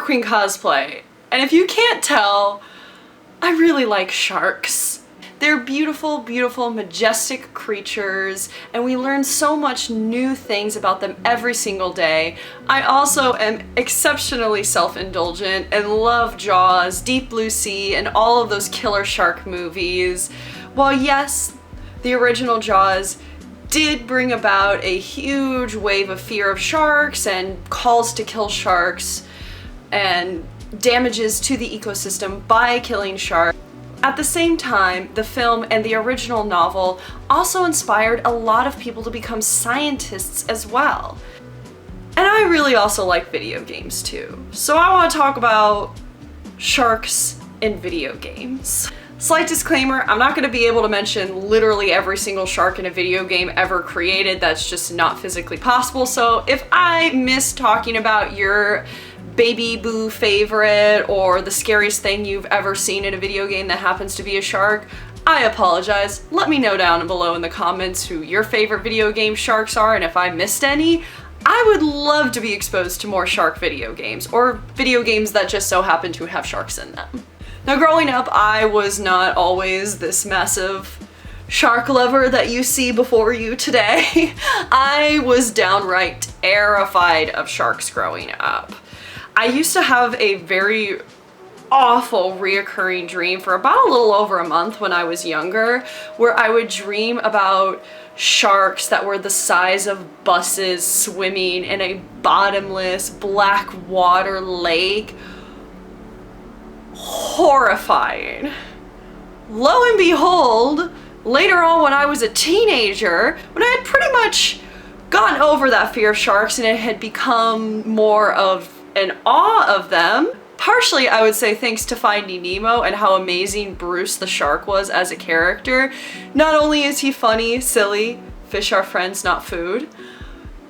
Queen cosplay, and if you can't tell, I really like sharks. They're beautiful, beautiful, majestic creatures, and we learn so much new things about them every single day. I also am exceptionally self-indulgent and love Jaws, Deep Blue Sea, and all of those killer shark movies. While yes, the original Jaws did bring about a huge wave of fear of sharks and calls to kill sharks and damages to the ecosystem by killing sharks, at the same time, the film and the original novel also inspired a lot of people to become scientists as well. And I really also like video games too. So I want to talk about sharks in video games. Slight disclaimer, I'm not going to be able to mention literally every single shark in a video game ever created. That's just not physically possible. So if I miss talking about your baby boo favorite or the scariest thing you've ever seen in a video game that happens to be a shark, I apologize. Let me know down below in the comments who your favorite video game sharks are, and if I missed any. I would love to be exposed to more shark video games, or video games that just so happen to have sharks in them. Now growing up, I was not always this massive shark lover that you see before you today. I was downright terrified of sharks growing up. I used to have a very awful reoccurring dream for about a little over a month when I was younger, where I would dream about sharks that were the size of buses swimming in a bottomless black water lake. Horrifying. Lo and behold, later on when I was a teenager, when I had pretty much gotten over that fear of sharks and it had become more of an awe of them, partially I would say thanks to Finding Nemo and how amazing Bruce the shark was as a character. Not only is he funny, silly, fish are friends, not food,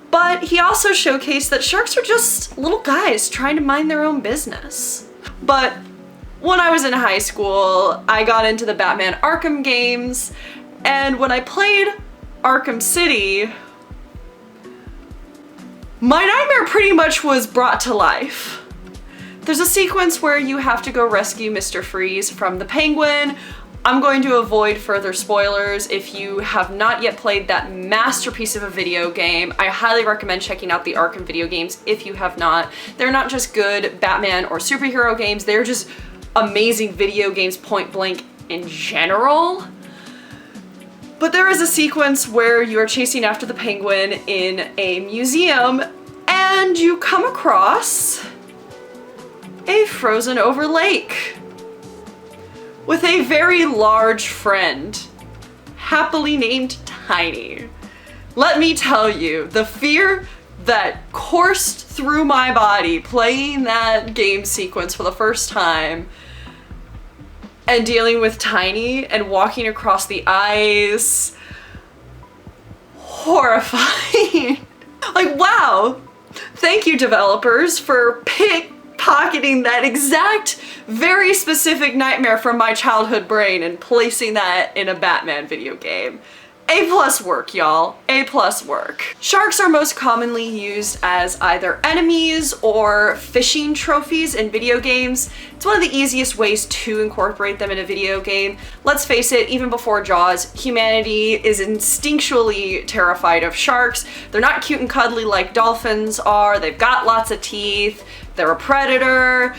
but he also showcased that sharks are just little guys trying to mind their own business. But when I was in high school, I got into the Batman Arkham games, and when I played Arkham City, my nightmare pretty much was brought to life. There's a sequence where you have to go rescue Mr. Freeze from the Penguin. I'm going to avoid further spoilers. If you have not yet played that masterpiece of a video game, I highly recommend checking out the Arkham video games if you have not. They're not just good Batman or superhero games, they're just amazing video games point blank in general. But there is a sequence where you are chasing after the Penguin in a museum and you come across a frozen over lake with a very large friend, happily named Tiny. Let me tell you, the fear that coursed through my body playing that game sequence for the first time and dealing with Tiny and walking across the ice, horrifying. Like, wow, thank you developers for pickpocketing that exact very specific nightmare from my childhood brain and placing that in a Batman video game. A+ work, y'all. A+ work. Sharks are most commonly used as either enemies or fishing trophies in video games. It's one of the easiest ways to incorporate them in a video game. Let's face it, even before Jaws, humanity is instinctually terrified of sharks. They're not cute and cuddly like dolphins are. They've got lots of teeth. They're a predator.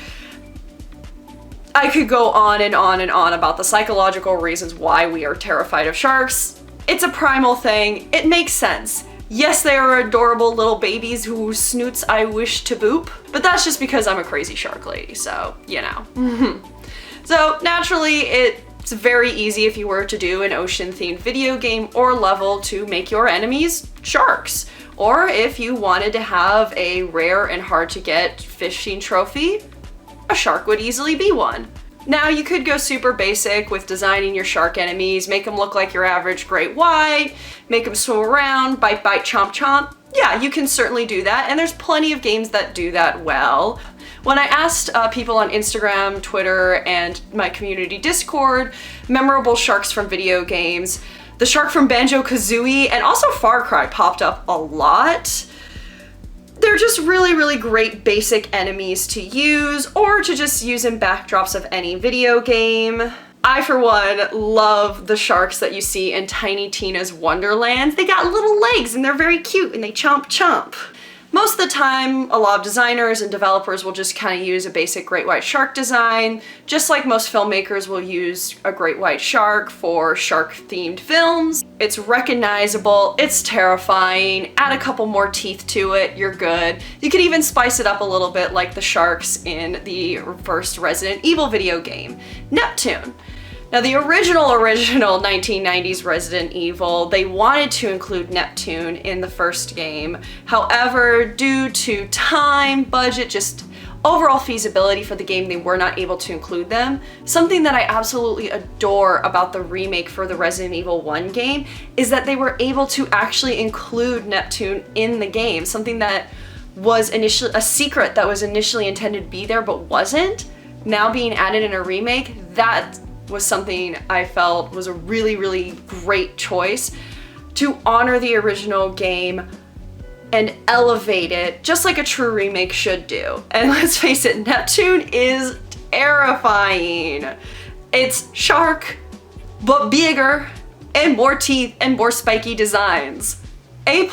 I could go on and on and on about the psychological reasons why we are terrified of sharks. It's a primal thing. It makes sense. Yes, they are adorable little babies whose snoots I wish to boop, but that's just because I'm a crazy shark lady, so, you know. So, naturally, it's very easy if you were to do an ocean-themed video game or level to make your enemies sharks. Or if you wanted to have a rare and hard-to-get fishing trophy, a shark would easily be one. Now, you could go super basic with designing your shark enemies, make them look like your average great white, make them swim around, bite, bite, chomp, chomp. Yeah, you can certainly do that, and there's plenty of games that do that well. When I asked people on Instagram, Twitter, and my community Discord, memorable sharks from video games, the shark from Banjo Kazooie and also Far Cry popped up a lot. They're just really, really great basic enemies to use, or to just use in backdrops of any video game. I, for one, love the sharks that you see in Tiny Tina's Wonderlands. They got little legs and they're very cute and they chomp chomp. Most of the time, a lot of designers and developers will just kind of use a basic great white shark design, just like most filmmakers will use a great white shark for shark-themed films. It's recognizable, it's terrifying, add a couple more teeth to it, you're good. You could even spice it up a little bit like the sharks in the first Resident Evil video game, Neptune. Now the original 1990s Resident Evil, they wanted to include Neptune in the first game. However, due to time, budget, just overall feasibility for the game, they were not able to include them. Something that I absolutely adore about the remake for the Resident Evil 1 game is that they were able to actually include Neptune in the game. Something that was initially a secret that was initially intended to be there but wasn't, now being added in a remake, that was something I felt was a really, really great choice to honor the original game and elevate it just like a true remake should do. And let's face it, Neptune is terrifying. It's shark, but bigger and more teeth and more spiky designs. A+.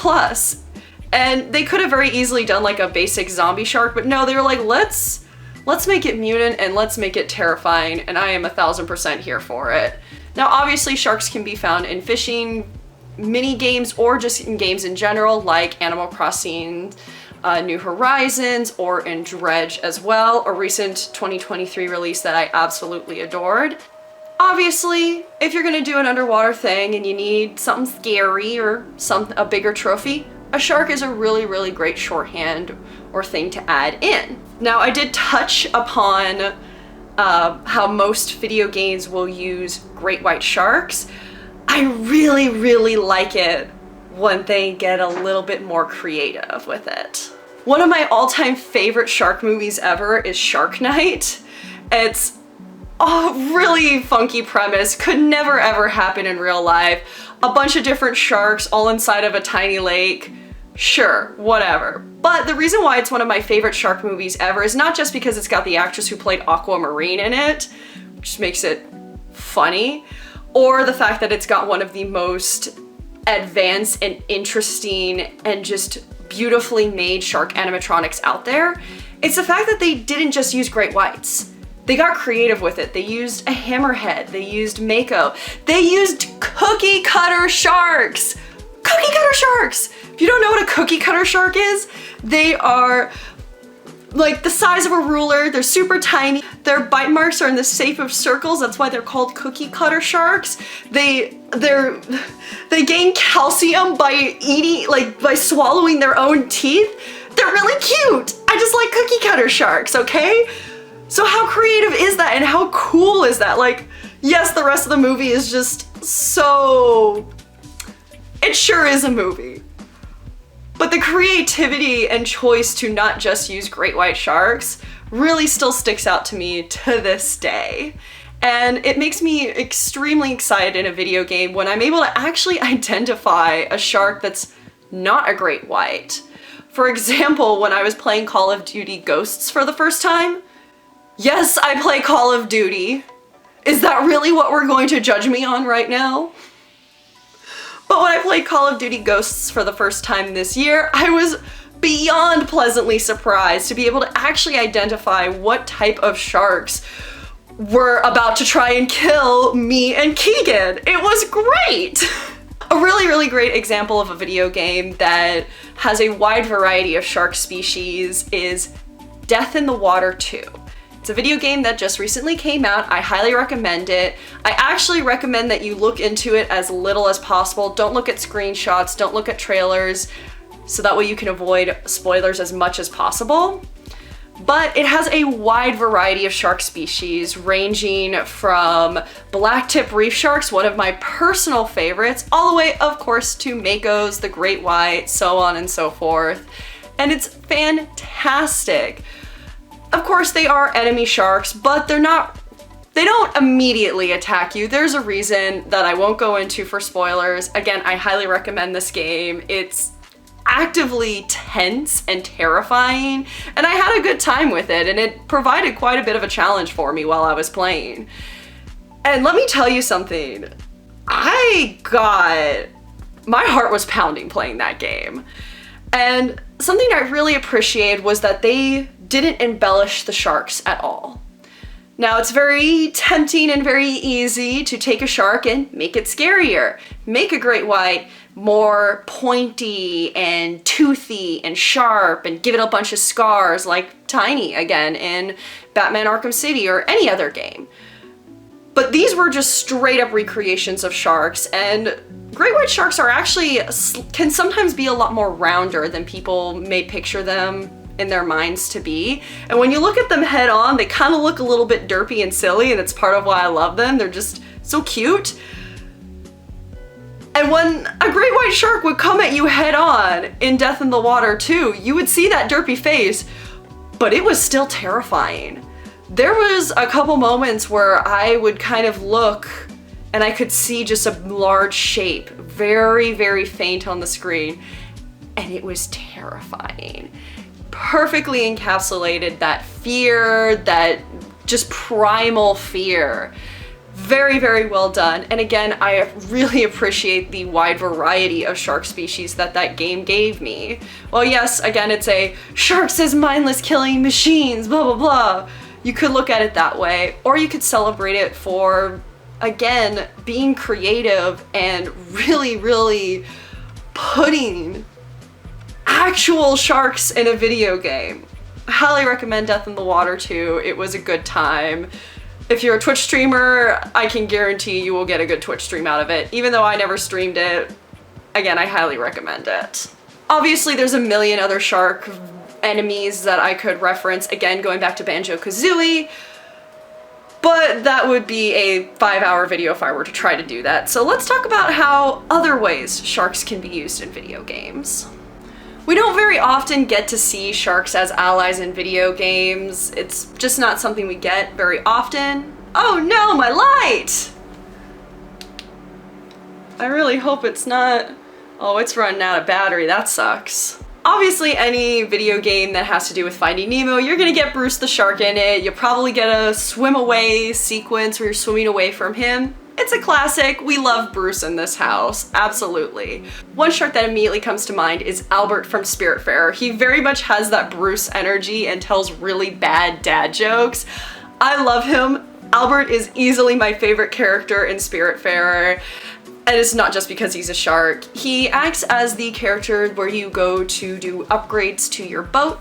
And they could have very easily done like a basic zombie shark, but no, they were like, let's make it mutant and let's make it terrifying, and I am 1000% here for it. Now obviously sharks can be found in fishing mini games or just in games in general like Animal Crossing New Horizons or in Dredge as well, a recent 2023 release that I absolutely adored. Obviously, if you're gonna do an underwater thing and you need something scary or a bigger trophy, a shark is a really, really great shorthand or thing to add in. Now, I did touch upon how most video games will use great white sharks. I really, really like it when they get a little bit more creative with it. One of my all-time favorite shark movies ever is Shark Night. It's a really funky premise, could never ever happen in real life. A bunch of different sharks all inside of a tiny lake. Sure, whatever. But the reason why it's one of my favorite shark movies ever is not just because it's got the actress who played Aquamarine in it, which makes it funny, or the fact that it's got one of the most advanced and interesting and just beautifully made shark animatronics out there. It's the fact that they didn't just use great whites. They got creative with it. They used a hammerhead, they used mako, they used cookie cutter sharks! Cookie cutter sharks! If you don't know what a cookie cutter shark is, they are like the size of a ruler, they're super tiny, their bite marks are in the shape of circles, that's why they're called cookie cutter sharks. They gain calcium by eating, like by swallowing their own teeth. They're really cute! I just like cookie cutter sharks, okay? So how creative is that and how cool is that? Like, yes, the rest of the movie is just so... It sure is a movie. But the creativity and choice to not just use great white sharks really still sticks out to me to this day. And it makes me extremely excited in a video game when I'm able to actually identify a shark that's not a great white. For example, when I was playing Call of Duty Ghosts for the first time, yes, I play Call of Duty. Is that really what we're going to judge me on right now? But when I played Call of Duty Ghosts for the first time this year, I was beyond pleasantly surprised to be able to actually identify what type of sharks were about to try and kill me and Keegan. It was great! A really, really great example of a video game that has a wide variety of shark species is Death in the Water 2. It's a video game that just recently came out. I highly recommend it. I actually recommend that you look into it as little as possible. Don't look at screenshots, don't look at trailers, so that way you can avoid spoilers as much as possible. But it has a wide variety of shark species, ranging from blacktip reef sharks, one of my personal favorites, all the way, of course, to makos, the great white, so on and so forth. And it's fantastic. Of course, they are enemy sharks, but they don't immediately attack you. There's a reason that I won't go into for spoilers. Again, I highly recommend this game. It's actively tense and terrifying, and I had a good time with it, and it provided quite a bit of a challenge for me while I was playing. And let me tell you something, my heart was pounding playing that game. And something I really appreciated was that they didn't embellish the sharks at all. Now, it's very tempting and very easy to take a shark and make it scarier. Make a great white more pointy and toothy and sharp and give it a bunch of scars like Tiny again in Batman Arkham City or any other game. But these were just straight up recreations of sharks, and great white sharks are actually, can sometimes be a lot more rounder than people may picture them in their minds to be. And when you look at them head on, they kind of look a little bit derpy and silly, and it's part of why I love them. They're just so cute. And when a great white shark would come at you head on in Death in the Water 2, you would see that derpy face, but it was still terrifying. There was a couple moments where I would kind of look and I could see just a large shape, very, very faint on the screen, and it was terrifying. Perfectly encapsulated that fear, that just primal fear. Very, very well done. And again, I really appreciate the wide variety of shark species that that game gave me. Well, yes, again, it's a sharks as mindless killing machines, blah, blah, blah. You could look at it that way, or you could celebrate it for, again, being creative and really, really putting actual sharks in a video game. I highly recommend Death in the Water 2. It was a good time. If you're a Twitch streamer, I can guarantee you will get a good Twitch stream out of it. Even though I never streamed it, again, I highly recommend it. Obviously, there's a million other shark enemies that I could reference, again, going back to Banjo Kazooie, but that would be a 5-hour video if I were to try to do that. So let's talk about how other ways sharks can be used in video games. We don't very often get to see sharks as allies in video games. It's just not something we get very often. Oh no, my light! I really hope it's not... Oh, it's running out of battery, that sucks. Obviously, any video game that has to do with Finding Nemo, you're gonna get Bruce the shark in it. You'll probably get a swim away sequence where you're swimming away from him. It's a classic. We love Bruce in this house, absolutely. One shark that immediately comes to mind is Albert from Spiritfarer. He very much has that Bruce energy and tells really bad dad jokes. I love him. Albert is easily my favorite character in Spiritfarer. And it's not just because he's a shark. He acts as the character where you go to do upgrades to your boat.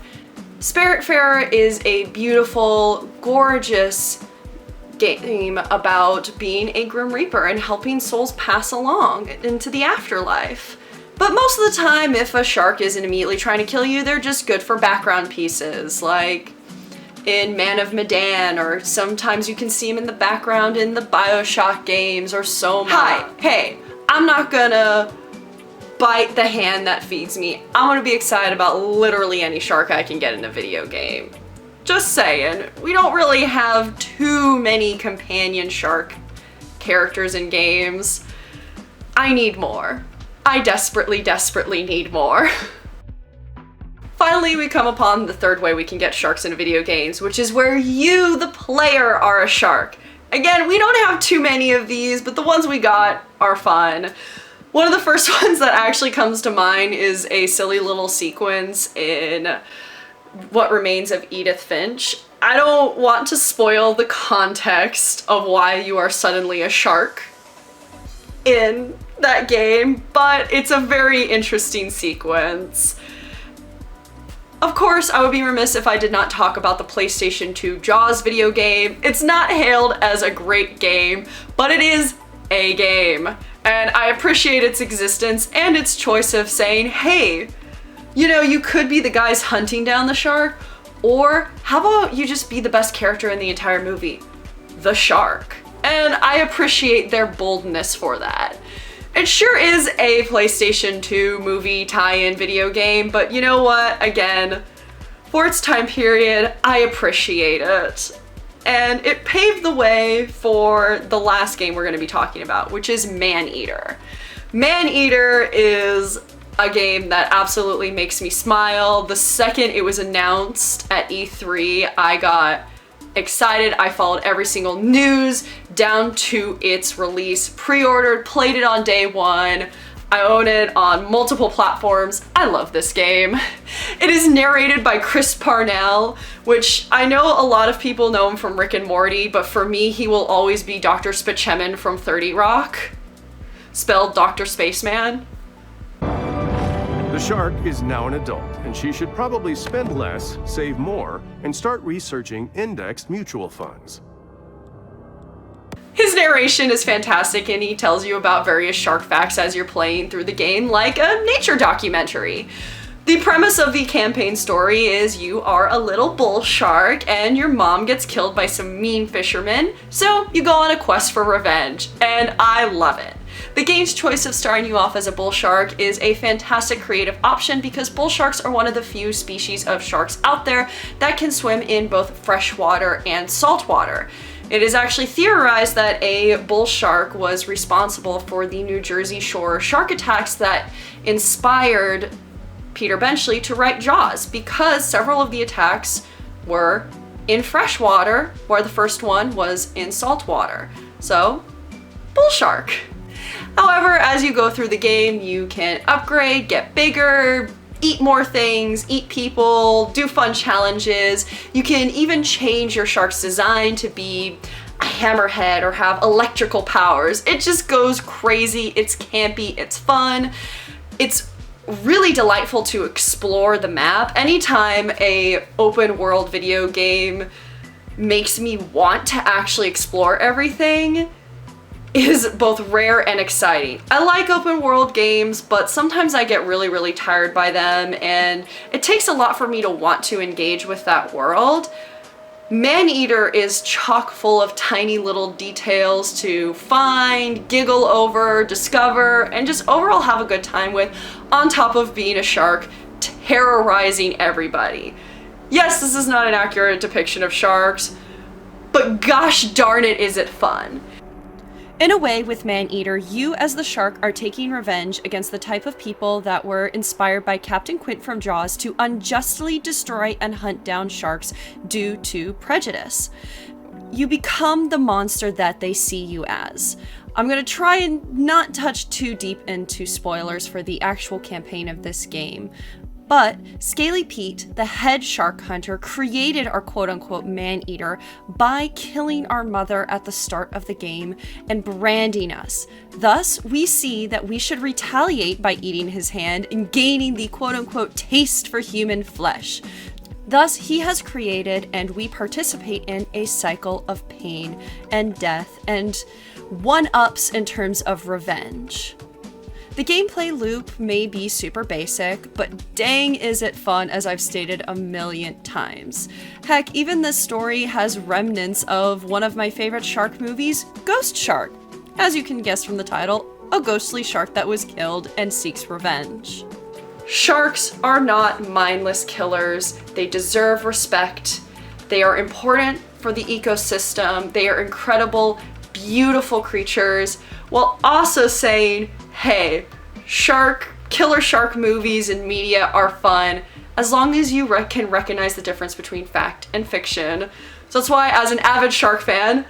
Spiritfarer is a beautiful, gorgeous game about being a Grim Reaper and helping souls pass along into the afterlife. But most of the time, if a shark isn't immediately trying to kill you, they're just good for background pieces, like in Man of Medan, or sometimes you can see him in the background in the BioShock games or so much. Hi, hey, I'm not gonna bite the hand that feeds me. I want to be excited about literally any shark I can get in a video game. Just saying, we don't really have too many companion shark characters in games. I need more. I desperately, desperately need more. Finally, we come upon the third way we can get sharks in video games, which is where you, the player, are a shark. Again, we don't have too many of these, but the ones we got are fun. One of the first ones that actually comes to mind is a silly little sequence in What Remains of Edith Finch. I don't want to spoil the context of why you are suddenly a shark in that game, but it's a very interesting sequence. Of course, I would be remiss if I did not talk about the PlayStation 2 Jaws video game. It's not hailed as a great game, but it is a game. And I appreciate its existence and its choice of saying, hey, you know, you could be the guys hunting down the shark, or how about you just be the best character in the entire movie, the shark? And I appreciate their boldness for that. It sure is a PlayStation 2 movie tie-in video game, but you know what? Again, for its time period, I appreciate it. And it paved the way for the last game we're going to be talking about, which is Maneater. Maneater is a game that absolutely makes me smile. The second it was announced at E3, I got excited. I followed every single news down to its release, pre-ordered, played it on day one. I own it on multiple platforms. I love this game. It is narrated by Chris Parnell, which I know a lot of people know him from Rick and Morty, but for me, he will always be Dr. Spaceman from 30 Rock, spelled Dr. Spaceman. The shark is now an adult, and she should probably spend less, save more, and start researching indexed mutual funds. His narration is fantastic, and he tells you about various shark facts as you're playing through the game, like a nature documentary. The premise of the campaign story is you are a little bull shark and your mom gets killed by some mean fishermen, so you go on a quest for revenge, and I love it. The game's choice of starting you off as a bull shark is a fantastic creative option because bull sharks are one of the few species of sharks out there that can swim in both freshwater and saltwater. It is actually theorized that a bull shark was responsible for the New Jersey Shore shark attacks that inspired Peter Benchley to write Jaws, because several of the attacks were in freshwater, where the first one was in saltwater. So, bull shark. However, as you go through the game, you can upgrade, get bigger, eat more things, eat people, do fun challenges. You can even change your shark's design to be a hammerhead or have electrical powers. It just goes crazy. It's campy, it's fun. It's really delightful to explore the map. Anytime a open world video game makes me want to actually explore everything is both rare and exciting. I like open world games, but sometimes I get really tired by them, and it takes a lot for me to want to engage with that world. Maneater is chock full of tiny little details to find, giggle over, discover, and just overall have a good time with, on top of being a shark terrorizing everybody. Yes, this is not an accurate depiction of sharks, but gosh darn it, is it fun. In a way, with Maneater, you as the shark are taking revenge against the type of people that were inspired by Captain Quint from Jaws to unjustly destroy and hunt down sharks due to prejudice. You become the monster that they see you as. I'm going to try and not touch too deep into spoilers for the actual campaign of this game. But Scaly Pete, the head shark hunter, created our quote-unquote man-eater by killing our mother at the start of the game and branding us. Thus, we see that we should retaliate by eating his hand and gaining the quote-unquote taste for human flesh. Thus, he has created and we participate in a cycle of pain and death and one-ups in terms of revenge. The gameplay loop may be super basic, but dang is it fun, as I've stated a million times. Heck, even this story has remnants of one of my favorite shark movies, Ghost Shark. As you can guess from the title, a ghostly shark that was killed and seeks revenge. Sharks are not mindless killers. They deserve respect. They are important for the ecosystem. They are incredible, beautiful creatures, while also saying, hey, killer shark movies and media are fun as long as you can recognize the difference between fact and fiction. So that's why, as an avid shark fan,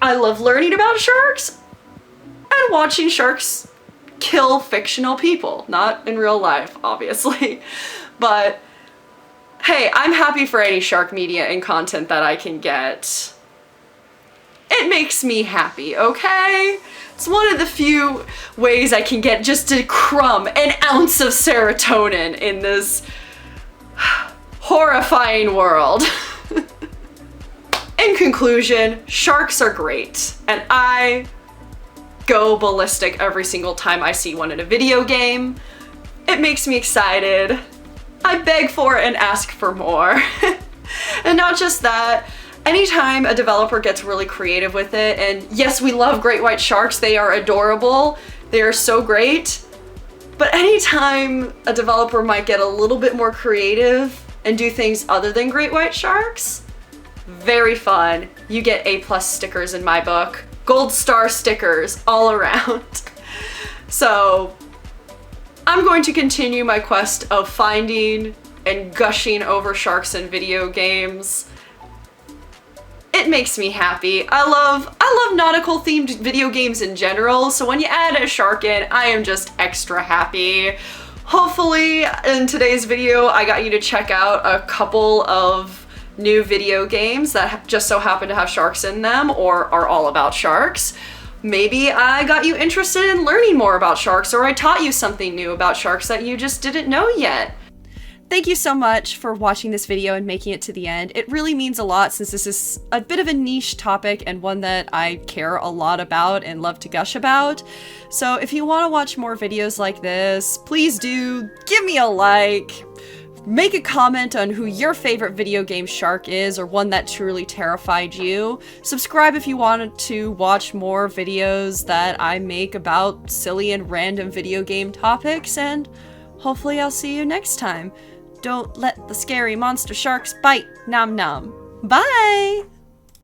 I love learning about sharks and watching sharks kill fictional people. Not in real life, obviously. But hey, I'm happy for any shark media and content that I can get. It makes me happy, okay? It's one of the few ways I can get just a crumb, an ounce of serotonin in this horrifying world. In conclusion, sharks are great, and I go ballistic every single time I see one in a video game. It makes me excited. I beg for and ask for more. And not just that, anytime a developer gets really creative with it, and yes, we love great white sharks, they are adorable, they are so great, but anytime a developer might get a little bit more creative and do things other than great white sharks, very fun. You get A+ stickers in my book. Gold star stickers all around. So I'm going to continue my quest of finding and gushing over sharks in video games. It makes me happy. I love nautical themed video games in general, so when you add a shark in, I am just extra happy. Hopefully in today's video I got you to check out a couple of new video games that just so happen to have sharks in them or are all about sharks. Maybe I got you interested in learning more about sharks, or I taught you something new about sharks that you just didn't know yet. Thank you so much for watching this video and making it to the end. It really means a lot since this is a bit of a niche topic and one that I care a lot about and love to gush about. So if you want to watch more videos like this, please do give me a like. Make a comment on who your favorite video game shark is or one that truly terrified you. Subscribe if you wanted to watch more videos that I make about silly and random video game topics, and hopefully I'll see you next time. Don't let the scary monster sharks bite. Nom nom. Bye!